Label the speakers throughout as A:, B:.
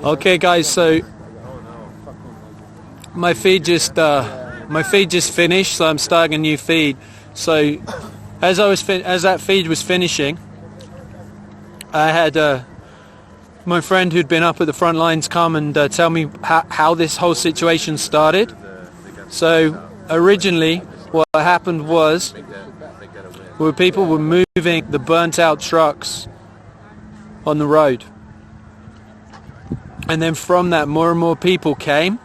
A: Okay, guys. So my feed just finished, so I'm starting a new feed. So as that feed was finishing, I had my friend who'd been up at the front lines come and tell me how this whole situation started. So originally, what happened was people were moving the burnt-out trucks on the road. And then from that, more and more people came.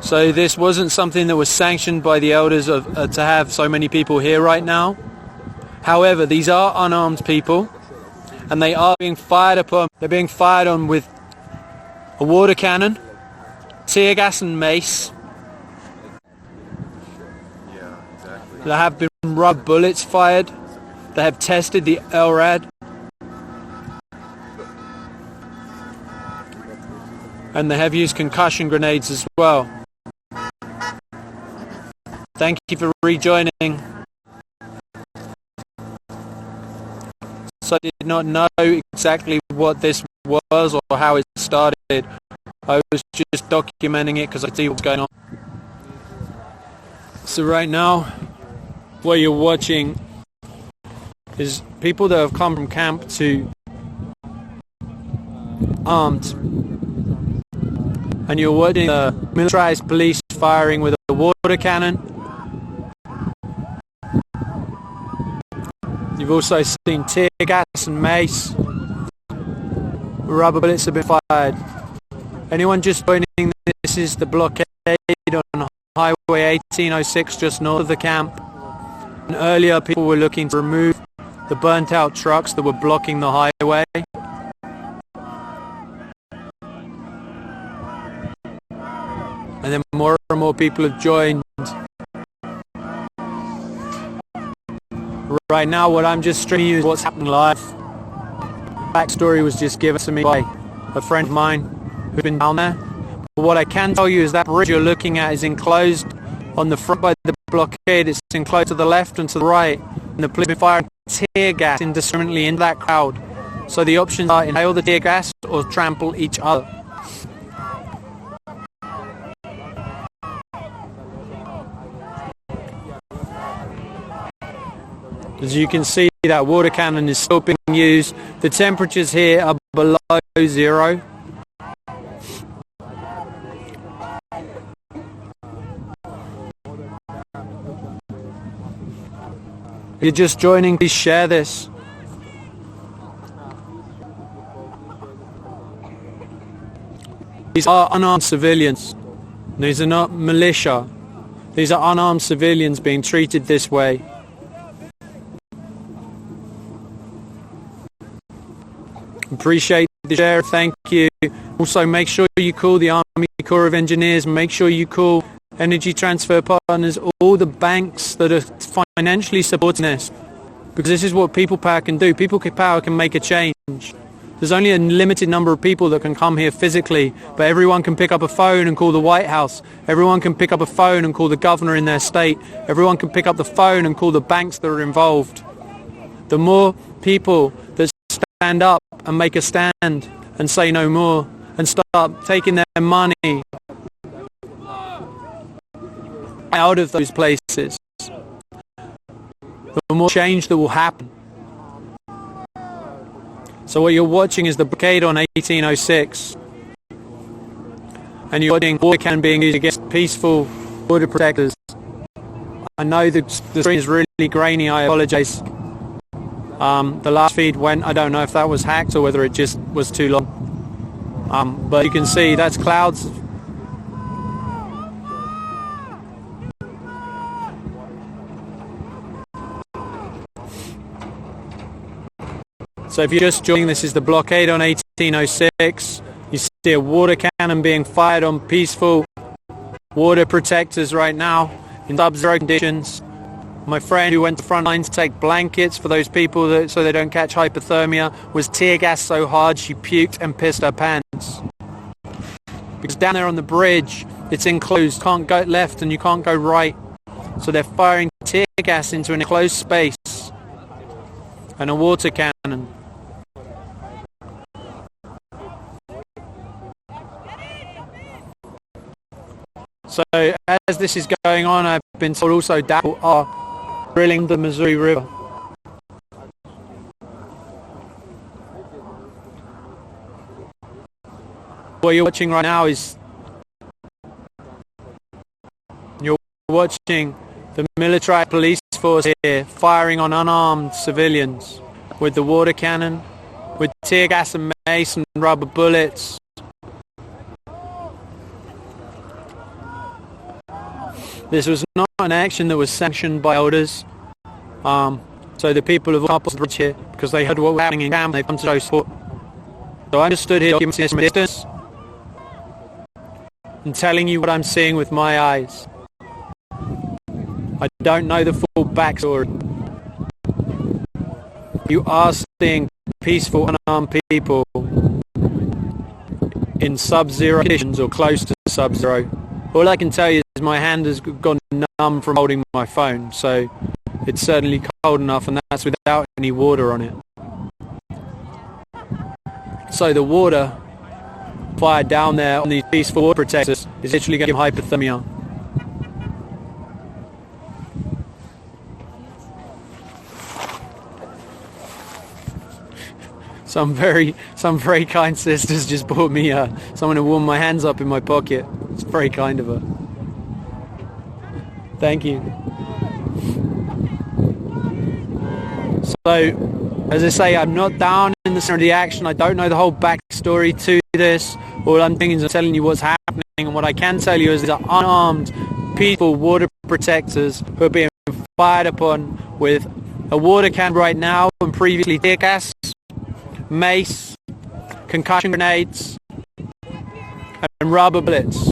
A: So this wasn't something that was sanctioned by the elders to have so many people here right now. However, these are unarmed people, and they are being fired upon. They're being fired on with a water cannon, tear gas and mace. There have been rubber bullets fired. They have tested the LRAD. And they have used concussion grenades as well. Thank you for rejoining. So I did not know exactly what this was or how it started. I was just documenting it because I see what's going on. So right now, what you're watching is people that have come from camp to armed. And you're watching the militarized police firing with a water cannon. You've also seen tear gas and mace. Rubber bullets have been fired. Anyone just joining, this is the blockade on Highway 1806 just north of the camp. And earlier people were looking to remove the burnt out trucks that were blocking the highway. And then more and more people have joined. Right now, what I'm just streaming is what's happening live. Backstory was just given to me by a friend of mine who's been down there. But what I can tell you is that bridge you're looking at is enclosed on the front by the blockade. It's enclosed to the left and to the right. And the police have been firing tear gas indiscriminately into that crowd. So the options are inhale the tear gas or trample each other. As you can see, that water cannon is still being used. The temperatures here are below zero. If you're just joining, please share this. These are unarmed civilians. These are not militia. These are unarmed civilians being treated this way. Appreciate the share, thank you. Also, make sure you call the Army Corps of Engineers, make sure you call Energy Transfer Partners, all the banks that are financially supporting this. Because this is what people power can do. People power can make a change. There's only a limited number of people that can come here physically, but everyone can pick up a phone and call the White House. Everyone can pick up a phone and call the governor in their state. Everyone can pick up the phone and call the banks that are involved. The more people that stand up and make a stand and say no more and start taking their money out of those places, the more change that will happen. So what you're watching is the blockade on 1806, and you're watching water cannon being used against peaceful border protectors. I know the screen is really grainy, I apologize. The last feed went, I don't know if that was hacked or whether it just was too long. But you can see that's clouds. So if you're just joining, this is the blockade on 1806. You see a water cannon being fired on peaceful water protectors right now in sub-zero conditions. My friend who went to the front line to take blankets for those people so they don't catch hypothermia was tear gassed so hard she puked and pissed her pants. Because down there on the bridge, it's enclosed. Can't go left and you can't go right. So they're firing tear gas into an enclosed space and a water cannon. So as this is going on, I've been told also DAPL are drilling the Missouri River. What you're watching right now is you're watching the military police force here firing on unarmed civilians with the water cannon, with tear gas and mace and rubber bullets. This was not an action that was sanctioned by elders. So the people have come up the bridge here because they heard what was happening in camp. They've come to show support. So I'm just stood here documenting this from a distance and telling you what I'm seeing with my eyes. I don't know the full backstory. You are seeing peaceful, unarmed people in sub-zero conditions or close to sub-zero. All I can tell you is my hand has gone numb from holding my phone, so it's certainly cold enough, and that's without any water on it. So the water fired down there on these peaceful water protectors is literally going to give hypothermia. Some very kind sisters just bought me someone to warm my hands up in my pocket. It's very kind of her. Thank you. So, as I say, I'm not down in the center of the action. I don't know the whole backstory to this. All I'm thinking is I'm telling you what's happening, and what I can tell you is that unarmed peaceful water protectors who are being fired upon with a water can right now, and previously tear gas, mace, concussion grenades, and rubber bullets.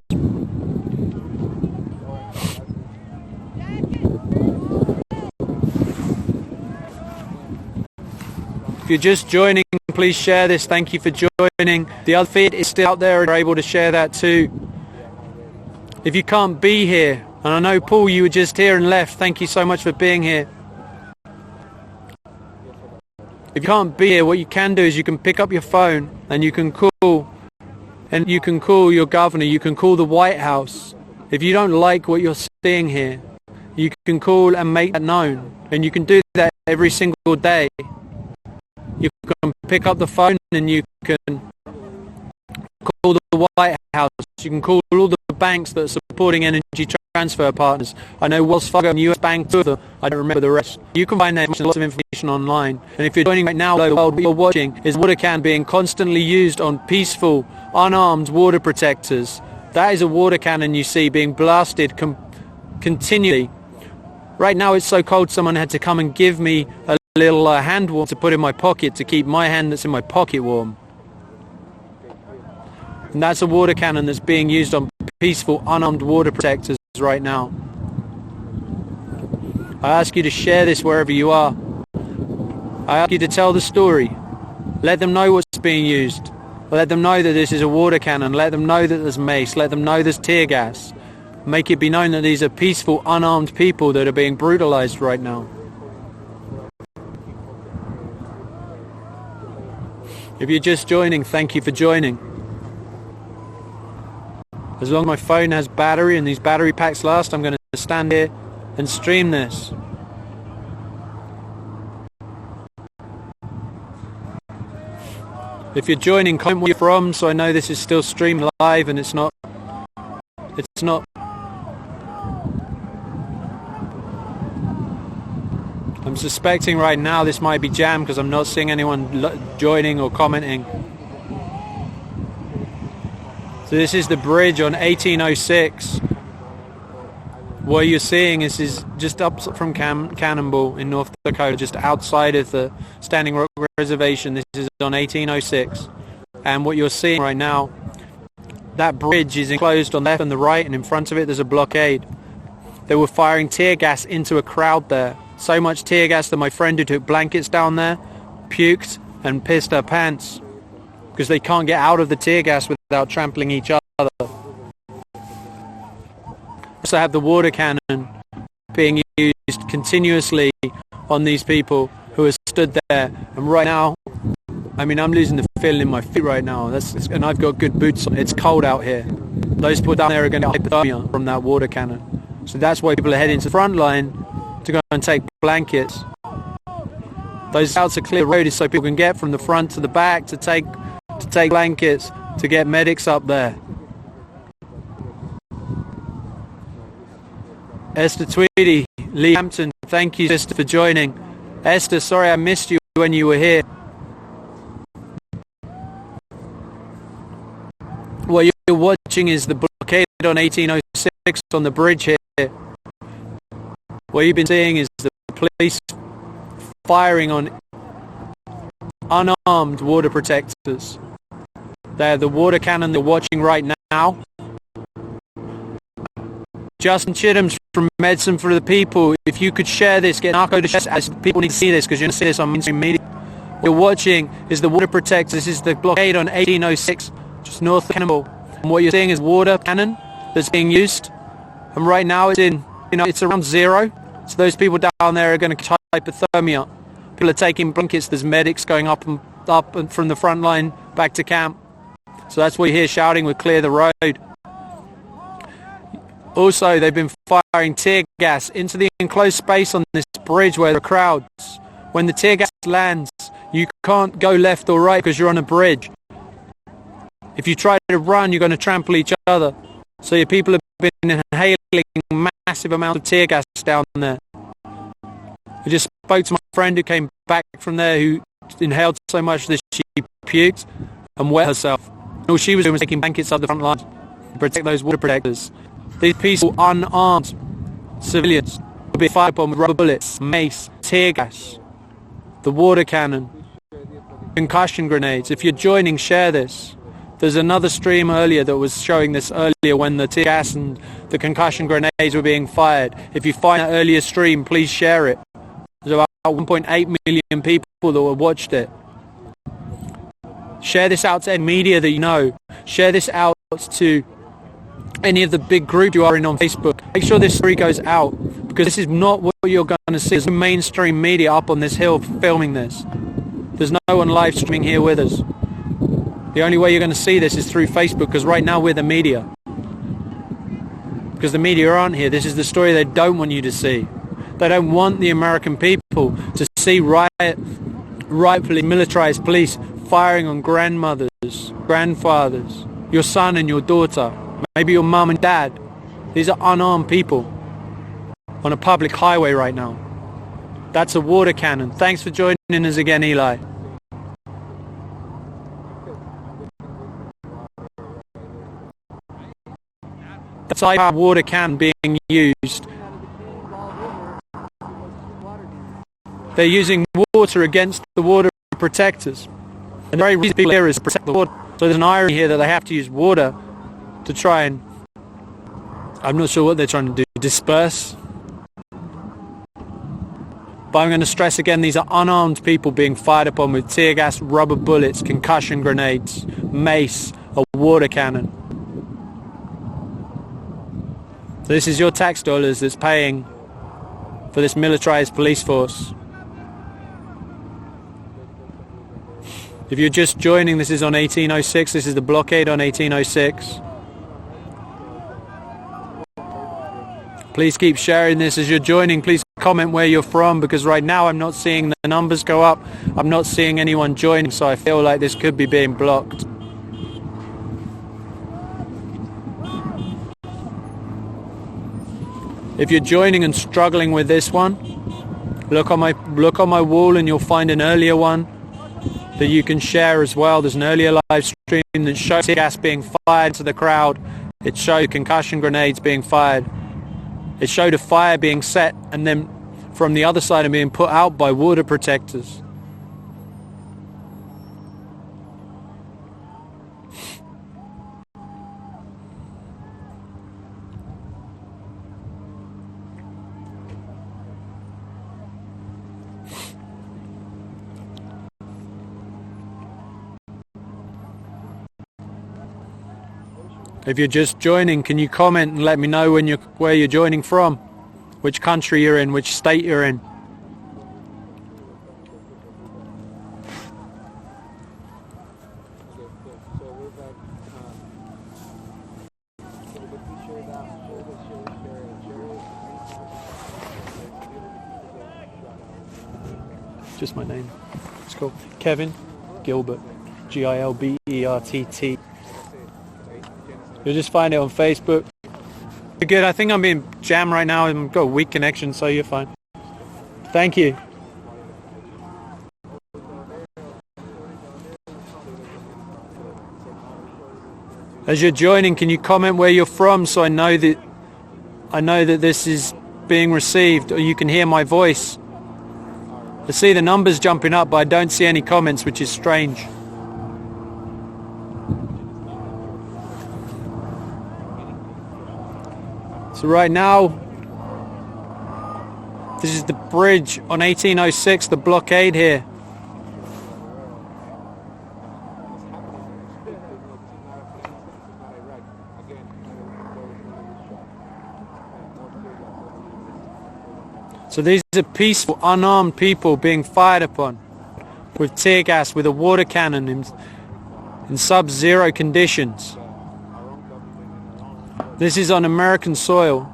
A: If you're just joining, please share this. Thank you for joining. The other feed is still out there and you're able to share that too. If you can't be here, and I know Paul, you were just here and left, thank you so much for being here. If you can't be here, what you can do is you can pick up your phone and you can call your governor, you can call the White House. If you don't like what you're seeing here, you can call and make that known. And you can do that every single day. You can pick up the phone and you can call the White House. You can call all the banks that are supporting energy transfer partners. I know Wells Fargo and US Bank, two of them. I don't remember the rest. You can find lots of information online. And if you're joining right now, the world you're watching is water can being constantly used on peaceful, unarmed water protectors. That is a water cannon you see being blasted continually. Right now it's so cold someone had to come and give me a little hand warmer to put in my pocket to keep my hand that's in my pocket warm. And that's a water cannon that's being used on peaceful, unarmed water protectors right now. I ask you to share this wherever you are. I ask you to tell the story. Let them know what's being used. Let them know that this is a water cannon. Let them know that there's mace. Let them know there's tear gas. Make it be known that these are peaceful, unarmed people that are being brutalized right now. If you're just joining, thank you for joining. As long as my phone has battery and these battery packs last, I'm going to stand here and stream this. If you're joining, comment where you're from so I know this is still streamed live and it's not. I'm suspecting right now this might be jammed because I'm not seeing anyone joining or commenting. So this is the bridge on 1806. What you're seeing is just up from Cannonball in North Dakota, just outside of the Standing Rock Reservation. This is on 1806. And what you're seeing right now, that bridge is enclosed on the left and the right, and in front of it there's a blockade. They were firing tear gas into a crowd there. So much tear gas that my friend who took blankets down there puked and pissed her pants because they can't get out of the tear gas without trampling each other. Also have the water cannon being used continuously on these people who are stood there, and right now I mean, I'm losing the feeling in my feet right now. And I've got good boots on. It's cold out here. Those people down there are going to get hypothermia from that water cannon. So that's why people are heading to the front line to go and take blankets. Those scouts are clear road so people can get from the front to the back to take blankets, to get medics up there. Esther Tweedy, Lee Hampton, thank you, sister, for joining. Esther, sorry I missed you when you were here. What you're watching is the blockade on 1806 on the bridge here. What you've been seeing is the police firing on unarmed water protectors. They're the water cannon they're watching right now. Justin Chittum's from Medicine for the People. If you could share this, get Narco to share, as people need to see this because you're going to see this on mainstream media. What you're watching is the water protectors. This is the blockade on 1806, just north of Cannonball. And what you're seeing is water cannon that's being used. And right now it's around zero. So those people down there are going to get hypothermia. People are taking blankets. There's medics going up and from the front line back to camp. So that's what you hear shouting with "Clear the road." Also, they've been firing tear gas into the enclosed space on this bridge where there are crowds. When the tear gas lands, you can't go left or right because you're on a bridge. If you try to run, you're going to trample each other. So your people have been inhaling massive amounts of tear gas down there. I just spoke to my friend who came back from there who inhaled so much that she puked and wet herself. All she was doing was taking blankets up the front line to protect those water protectors. These peaceful, unarmed civilians will be fired upon with rubber bullets, mace, tear gas, the water cannon, concussion grenades. If you're joining, share this. There's another stream earlier that was showing this earlier when the tear gas and the concussion grenades were being fired. If you find that earlier stream, please share it. There's about 1.8 million people that watched it. Share this out to any media that you know. Share this out to any of the big groups you are in on Facebook. Make sure this story goes out, because this is not what you're going to see. There's no mainstream media up on this hill filming this. There's no one live streaming here with us. The only way you're going to see this is through Facebook, because right now we're the media. Because the media aren't here. This is the story they don't want you to see. They don't want the American people to see rightfully militarized police firing on grandmothers, grandfathers, your son and your daughter, maybe your mum and dad. These are unarmed people on a public highway right now. That's a water cannon. Thanks for joining us again, Eli. That's a water cannon being used. They're using water against the water protectors. And the very reason people here is to protect the water. So there's an irony here that they have to use water to try and, I'm not sure what they're trying to do, disperse. But I'm going to stress again, these are unarmed people being fired upon with tear gas, rubber bullets, concussion grenades, mace, a water cannon. So this is your tax dollars that's paying for this militarized police force. If you're just joining, this is on 1806. This is the blockade on 1806. Please keep sharing this as you're joining. Please comment where you're from, because right now I'm not seeing the numbers go up. I'm not seeing anyone joining, so I feel like this could be being blocked. If you're joining and struggling with this one, look on my wall and you'll find an earlier one that you can share as well. There's an earlier live stream that showed tear gas being fired to the crowd. It showed concussion grenades being fired. It showed a fire being set and then from the other side and being put out by water protectors. If you're just joining, can you comment and let me know where you're joining from, which country you're in, which state you're in. Just my name. It's called Kevin Gilbert. Gilbert. You'll just find it on Facebook. You're good. I think I'm being jammed right now. I've got a weak connection, so you're fine. Thank you. As you're joining, can you comment where you're from so I know that this is being received, or you can hear my voice? I see the numbers jumping up, but I don't see any comments, which is strange. So right now, this is the bridge on 1806, the blockade here. So these are peaceful, unarmed people being fired upon with tear gas, with a water cannon in sub-zero conditions. This is on American soil.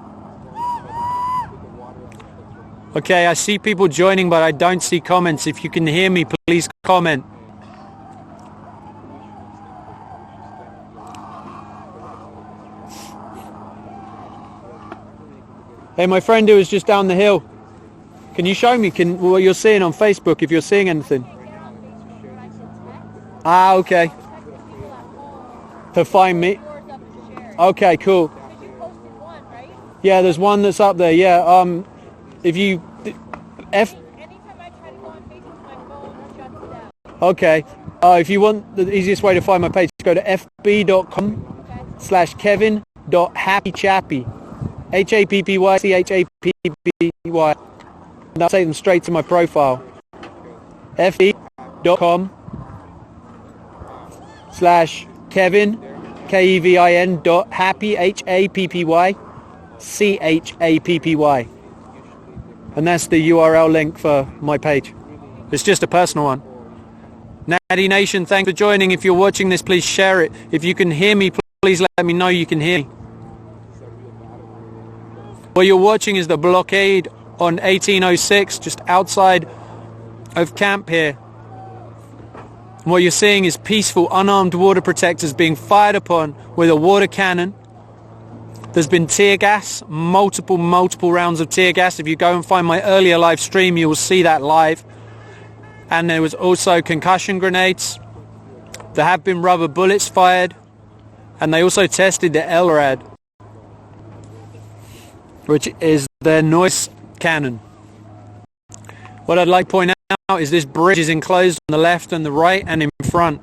A: Okay, I see people joining, but I don't see comments. If you can hear me, please comment. Hey, my friend who is just down the hill. Can you show me what you're seeing on Facebook, if you're seeing anything? Ah, okay. To find me. Okay, cool. Yeah, there's one that's up there. Yeah. If you
B: Anytime I try to go on Facebook, my phone shuts down.
A: Okay. If you want the easiest way to find my page, go to fb.com/kevin.happychappy. HAPPYCHAPPY. And I'll take them straight to my profile. fb.com/Kevin, KEVIN.happy, HAPPYCHAPPY. And that's the URL link for my page. It's just a personal one. Natty Nation, thanks for joining. If you're watching this, please share it. If you can hear me, please let me know you can hear me. What you're watching is the blockade on 1806, just outside of camp here. And what you're seeing is peaceful, unarmed water protectors being fired upon with a water cannon. There's been tear gas, multiple rounds of tear gas. If you go and find my earlier live stream, you will see that live. And there was also concussion grenades. There have been rubber bullets fired. And they also tested the LRAD, which is their noise cannon. What I'd like to point out is this bridge is enclosed on the left and the right and in front.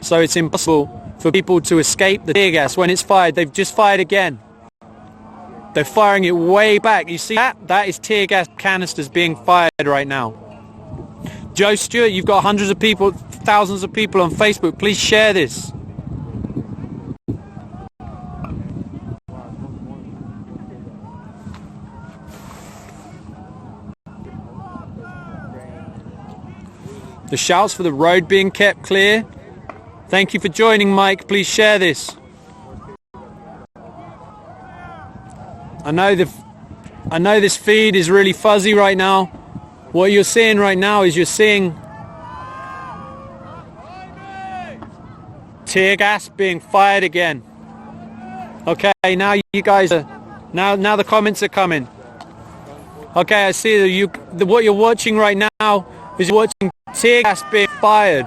A: So it's impossible for people to escape the tear gas. When it's fired, they've just fired again. They're firing it way back. You see that? That is tear gas canisters being fired right now. Joe Stewart, you've got hundreds of people, thousands of people on Facebook. Please share this. The shouts for the road being kept clear. Thank you for joining, Mike. Please share this. I know this feed is really fuzzy right now. What you're seeing right now is you're seeing tear gas being fired again. Okay, now you guys are now the comments are coming. Okay, I see that what you're watching right now is you're watching tear gas being fired.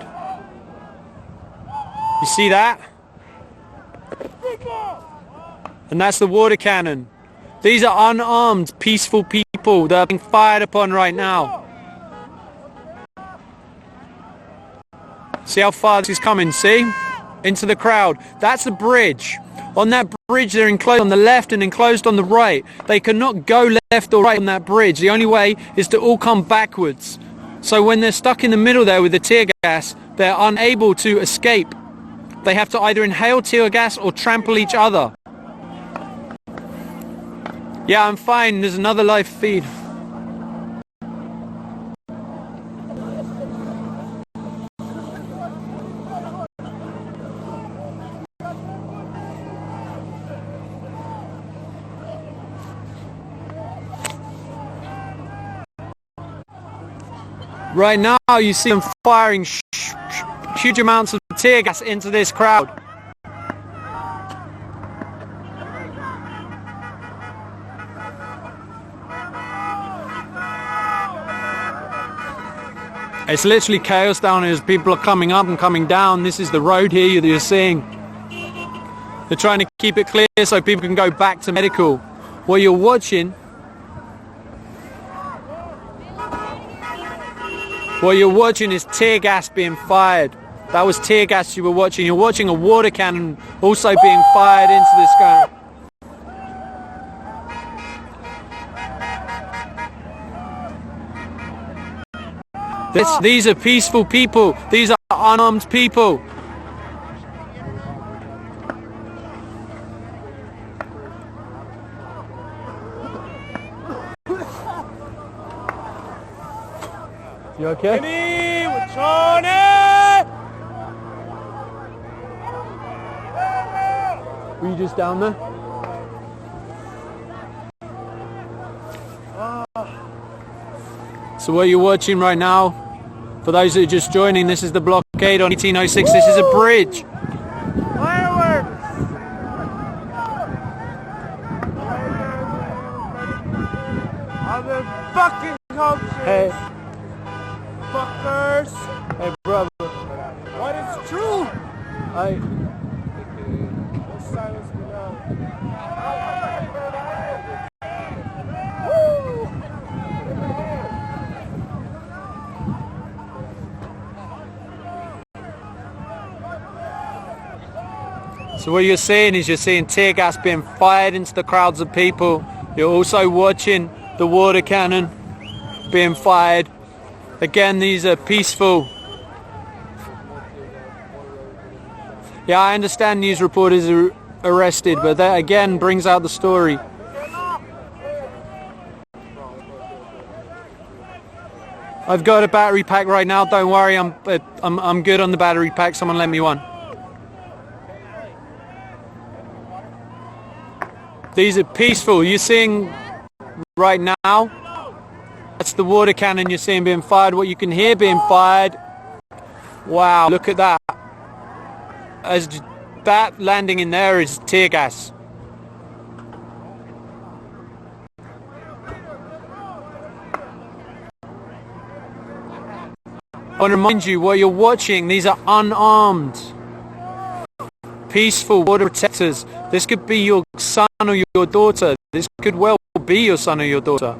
A: You see that? And that's the water cannon. These are unarmed, peaceful people that are being fired upon right now. See how far this is coming, see? Into the crowd. That's the bridge. On that bridge, they're enclosed on the left and enclosed on the right. They cannot go left or right on that bridge. The only way is to all come backwards. So when they're stuck in the middle there with the tear gas, they're unable to escape. They have to either inhale tear gas or trample each other. Yeah, I'm fine. There's another live feed. Right now, you see them firing huge amounts of tear gas into this crowd. It's literally chaos down here as people are coming up and coming down. This is the road here that you're seeing. They're trying to keep it clear so people can go back to medical. What you're watching is tear gas being fired. That was tear gas you were watching. You're watching a water cannon also being fired into this ground. These are peaceful people. These are unarmed people. You okay? Were you just down there? So what you're watching right now, for those that are just joining, this is the blockade on 1806. This is a bridge.
C: Fireworks! Other fucking cultures!
A: Hey.
C: Fuckers!
A: Hey, brother.
C: What is true? Let's silence me now.
A: So what you're seeing is tear gas being fired into the crowds of people. You're also watching the water cannon being fired. Again, these are peaceful. Yeah, I understand news reporters are arrested, but that again brings out the story. I've got a battery pack right now. Don't worry, I'm good on the battery pack. Someone lend me one. These are peaceful. You're seeing right now, that's the water cannon you're seeing being fired. What you can hear being fired. Wow, look at that. As that landing in there is tear gas. I want to remind you, what you're watching, these are unarmed, peaceful border protectors. This could be your son or your daughter. This could well be your son or your daughter.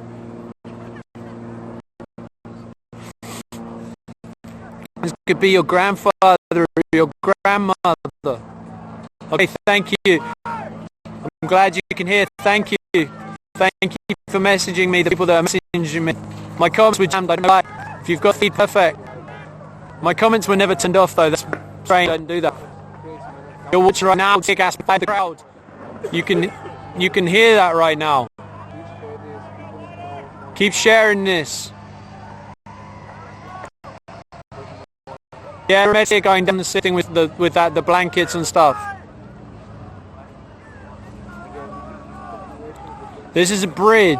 A: This could be your grandfather or your grandmother. Okay, thank you. I'm glad you can hear. Thank you. Thank you for messaging me, the people that are messaging me. My comments were jammed. I don't lie. If you've got feed, perfect. My comments were never turned off though. That's strange. Don't do that. You're watching right now. Tear gas by the crowd. You can hear that right now. Keep sharing this. Yeah, we're going down the sitting with the blankets and stuff. This is a bridge.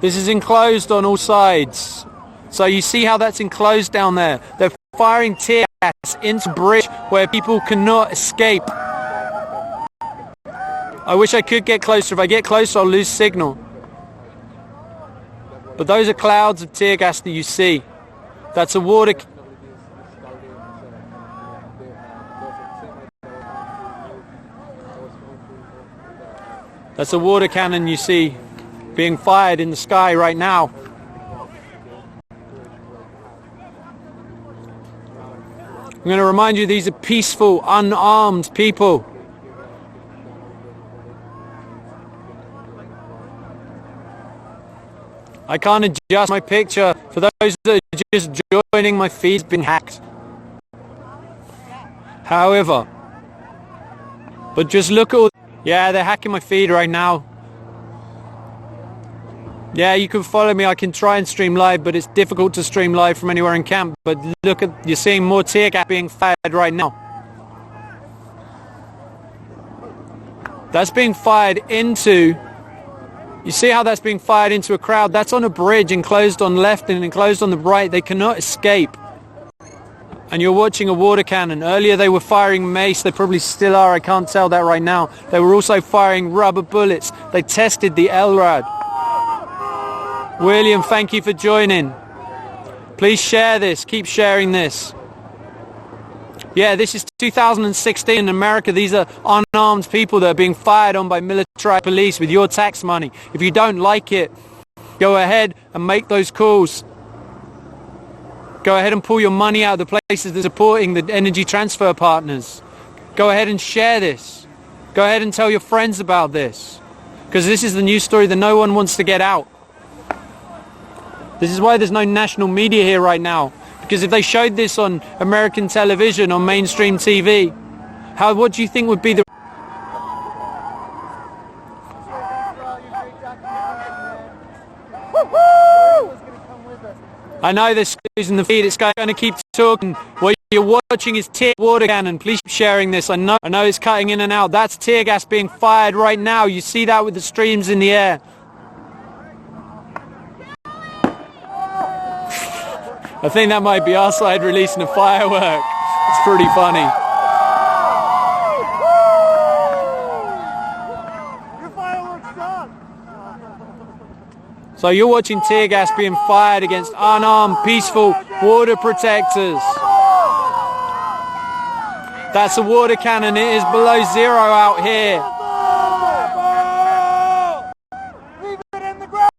A: This is enclosed on all sides. So you see how that's enclosed down there. They're firing tear gas into the bridge where people cannot escape. I wish I could get closer. If I get closer, I'll lose signal. But those are clouds of tear gas that you see. That's a water... That's a water cannon you see being fired in the sky right now. I'm going to remind you, these are peaceful, unarmed people. I can't adjust my picture. For those that are just joining, my feed's been hacked. However, but just look at all... Yeah, they're hacking my feed right now. Yeah, you can follow me. I can try and stream live, but it's difficult to stream live from anywhere in camp. But look at, you're seeing more tear gas being fired right now. That's being fired into You see how that's being fired into a crowd? That's on a bridge, enclosed on left and enclosed on the right. They cannot escape. And you're watching a water cannon. Earlier they were firing mace. They probably still are. I can't tell that right now. They were also firing rubber bullets. They tested the LRAD. William, thank you for joining. Please share this. Keep sharing this. Yeah, this is 2016 in America. These are unarmed people that are being fired on by military police with your tax money. If you don't like it, go ahead and make those calls. Go ahead and pull your money out of the places that are supporting the energy transfer partners. Go ahead and share this. Go ahead and tell your friends about this. Because this is the news story that no one wants to get out. This is why there's no national media here right now. Because if they showed this on American television, on mainstream TV, what do you think would be the... I know they're squeezing the feed. It's going to keep talking. What you're watching is tear water cannon. Please keep sharing this. I know it's cutting in and out. That's tear gas being fired right now. You see that with the streams in the air. I think that might be our side releasing a firework. It's pretty funny.
C: Your fireworks done.
A: So you're watching tear gas being fired against unarmed, peaceful water protectors. That's a water cannon. It is below zero out here.
C: Leave it in the ground.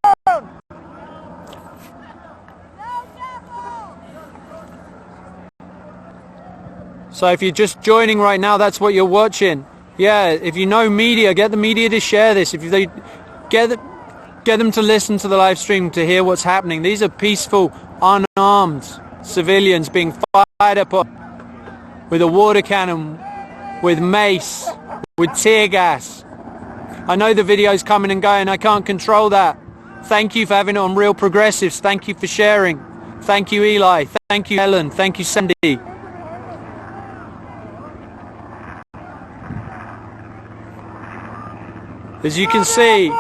A: So if you're just joining right now, that's what you're watching. Yeah, if you know media, get the media to share this. If they get them to listen to the live stream to hear what's happening. These are peaceful, unarmed civilians being fired upon with a water cannon, with mace, with tear gas. I know the video's coming and going. I can't control that. Thank you for having it on Real Progressives. Thank you for sharing. Thank you, Eli. Thank you, Helen. Thank you, Sandy. As you can see,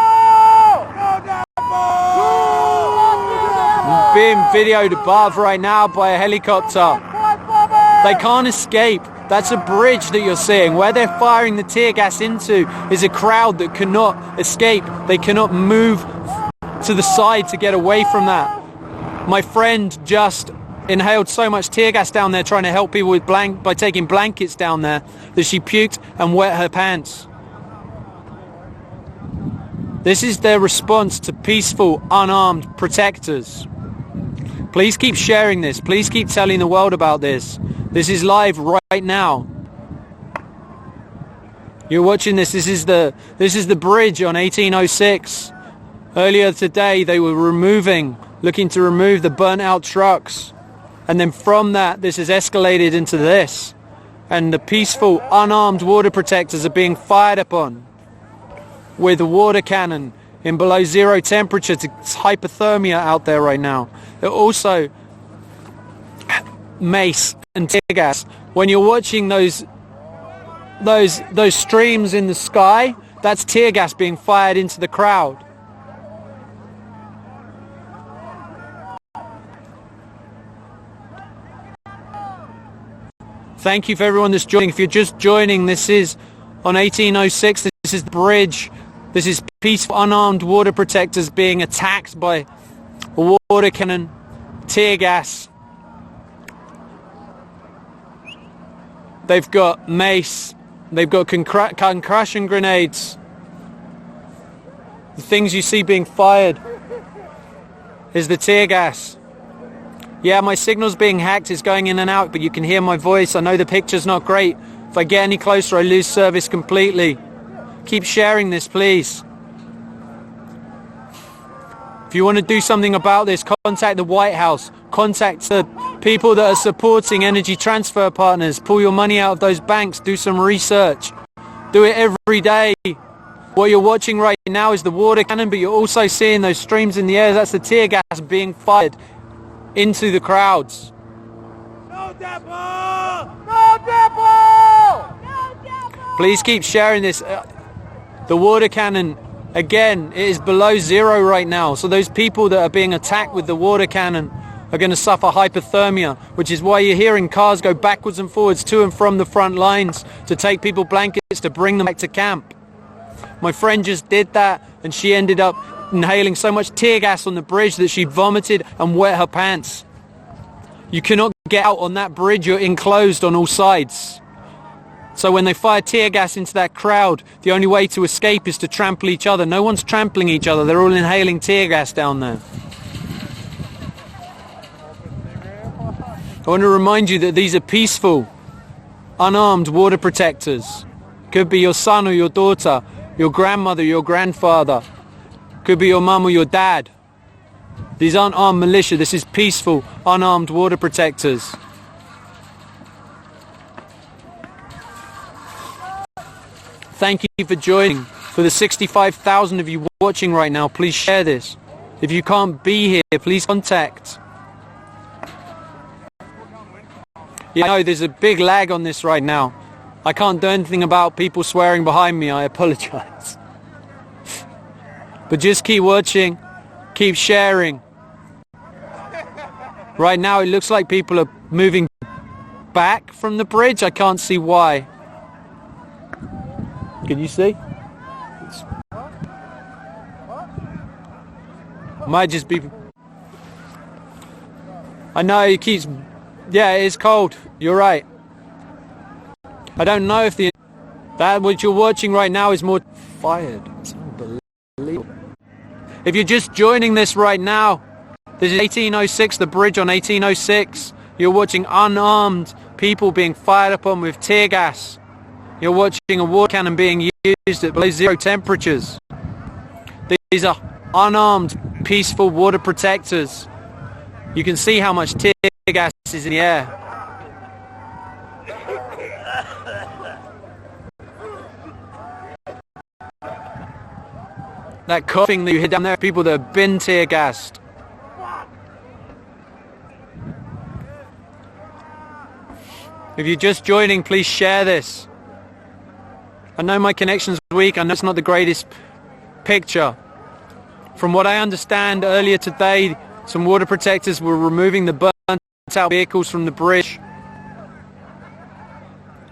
A: being videoed above right now by a helicopter. They can't escape. That's a bridge that you're seeing. Where they're firing the tear gas into is a crowd that cannot escape. They cannot move to the side to get away from that. My friend just inhaled so much tear gas down there trying to help people with by taking blankets down there that she puked and wet her pants. This is their response to peaceful, unarmed protectors. Please keep sharing this. Please keep telling the world about this. This is live right now. You're watching this. This is the bridge on 1806. Earlier today, they were looking to remove the burnt out trucks. And then from that, this has escalated into this. And the peaceful, unarmed water protectors are being fired upon with a water cannon in below zero temperature. It's hypothermia out there right now. They're also mace and tear gas. When you're watching those streams in the sky, that's tear gas being fired into the crowd. Thank you for everyone that's joining. If you're just joining, this is on 1806. This is the bridge. This is peaceful, unarmed water protectors being attacked by a water cannon, tear gas. They've got mace. They've got concussion grenades. The things you see being fired is the tear gas. Yeah, my signal's being hacked. It's going in and out, but you can hear my voice. I know the picture's not great. If I get any closer, I lose service completely. Keep sharing this, please. If you want to do something about this, contact the White House. Contact the people that are supporting energy transfer partners. Pull your money out of those banks. Do some research. Do it every day. What you're watching right now is the water cannon, but you're also seeing those streams in the air. That's the tear gas being fired into the crowds.
C: No DAPL! No DAPL!
A: Please keep sharing this. The water cannon Again, it is below zero right now. So those people that are being attacked with the water cannon are going to suffer hypothermia, which is why you're hearing cars go backwards and forwards to and from the front lines to take people blankets to bring them back to camp. My friend just did that, and she ended up inhaling so much tear gas on the bridge that she vomited and wet her pants. You cannot get out on that bridge. You're enclosed on all sides. So when they fire tear gas into that crowd, the only way to escape is to trample each other. No one's trampling each other. They're all inhaling tear gas down there. I want to remind you that these are peaceful, unarmed water protectors. Could be your son or your daughter, your grandmother, your grandfather. Could be your mum or your dad. These aren't armed militia. This is peaceful, unarmed water protectors. Thank you for joining. For the 65,000 of you watching right now, please share this. If you can't be here, please contact. Yeah, no, there's a big lag on this right now. I can't do anything about people swearing behind me. I apologize. But just keep watching, keep sharing. Right now it looks like people are moving back from the bridge. I can't see why. Can you see? Might just be... I know it keeps... Yeah, it is cold. You're right. I don't know if that what you're watching right now is more fired. It's unbelievable. If you're just joining this right now, this is 1806, the bridge on 1806. You're watching unarmed people being fired upon with tear gas. You're watching a water cannon being used at below zero temperatures. These are unarmed, peaceful water protectors. You can see how much tear gas is in the air. That coughing that you hear down there, people that have been tear gassed. If you're just joining, please share this. I know my connection's weak. I know it's not the greatest picture. From what I understand, earlier today, some water protectors were removing the burnt out vehicles from the bridge.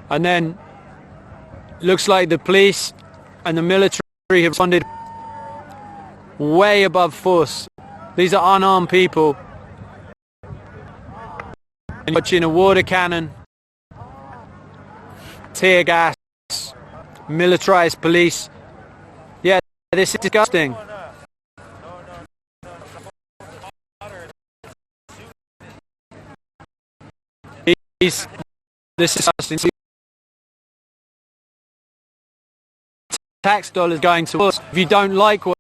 A: And then, looks like the police and the military have responded way above force. These are unarmed people. And watching a water cannon, tear gas, militarized police. Yeah, this is disgusting. This is disgusting. Tax dollars going to us. If you don't like what